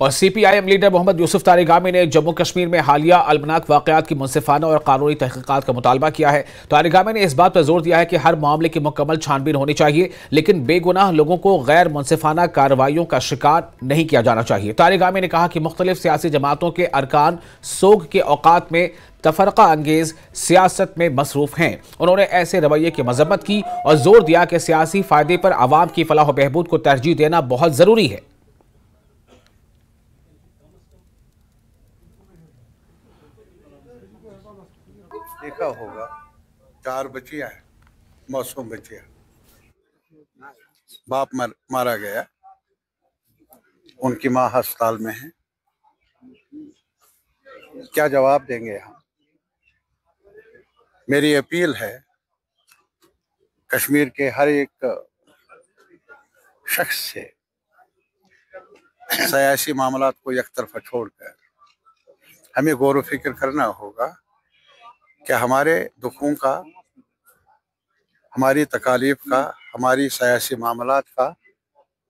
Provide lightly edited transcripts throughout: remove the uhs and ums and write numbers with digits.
और CPIM leader Mohammad Yusuf Tarigami ने जम्मू कश्मीर में हालिया अलमनाक वाकयात की मुनसिफाना और कानूनी तहकीकात का मुतालबा किया है। तारिगामी ने इस बात पर जोर दिया है कि हर मामले की मुकम्मल छानबीन होनी चाहिए, लेकिन बेगुनाह लोगों को गैर मुनसिफाना कार्रवाइयों का शिकार नहीं किया जाना चाहिए। तारिगामी ने कहा कि मुख्तलिफ सियासी जमातों के अरकान सोग के औकात में तफरका अंगेज सियासत में मसरूफ हैं। उन्होंने ऐसे रवैये की मजम्मत की और जोर दिया कि सियासी फायदे पर आवाम की फलाह व बहबूद को तरजीह देना बहुत जरूरी है। देखा होगा 4 बच्चियां हैं, मासूम बच्चियां, बाप मारा गया, उनकी माँ अस्पताल में है। क्या जवाब देंगे हम? मेरी अपील है कश्मीर के हर एक शख्स से, सियासी मामलात को एक तरफा छोड़कर हमें गौर व फिक्र करना होगा कि हमारे दुखों का, हमारी तकालीफ का, हमारी सियासी मामलात का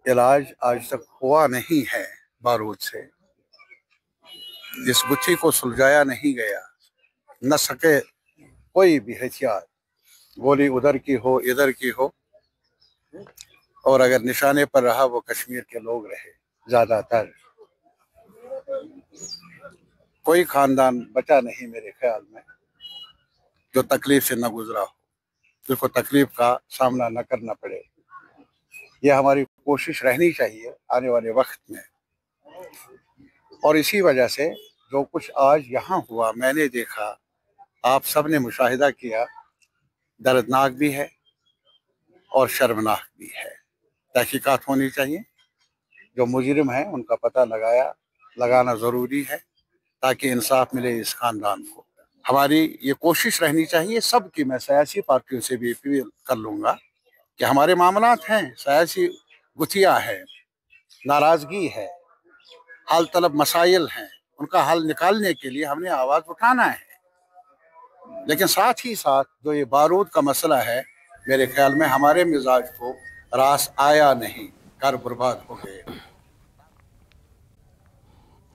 इलाज आज तक हुआ नहीं है। बारूद से इस गुत्थी को सुलझाया नहीं गया, न सके कोई भी हथियार, गोली उधर की हो इधर की हो, और अगर निशाने पर रहा वो कश्मीर के लोग रहे। ज्यादातर कोई खानदान बचा नहीं मेरे ख्याल में जो तकलीफ से न गुजरा हो, जिसको तकलीफ का सामना न करना पड़े। यह हमारी कोशिश रहनी चाहिए आने वाले वक्त में। और इसी वजह से जो कुछ आज यहाँ हुआ, मैंने देखा, आप सब ने मुशाहिदा किया, दर्दनाक भी है और शर्मनाक भी है। तहकीकात होनी चाहिए, जो मुजरिम हैं उनका पता लगाना ज़रूरी है ताकि इंसाफ मिले इस खानदान को। हमारी ये कोशिश रहनी चाहिए सबकी। मैं सियासी पार्टियों से भी अपील कर लूँगा कि हमारे मामलात हैं, सियासी गुथिया है, नाराज़गी है, हल तलब मसाइल हैं, उनका हल निकालने के लिए हमने आवाज़ उठाना है। लेकिन साथ ही साथ जो ये बारूद का मसला है, मेरे ख्याल में हमारे मिजाज को रास आया नहीं, कर बर्बाद हो गए।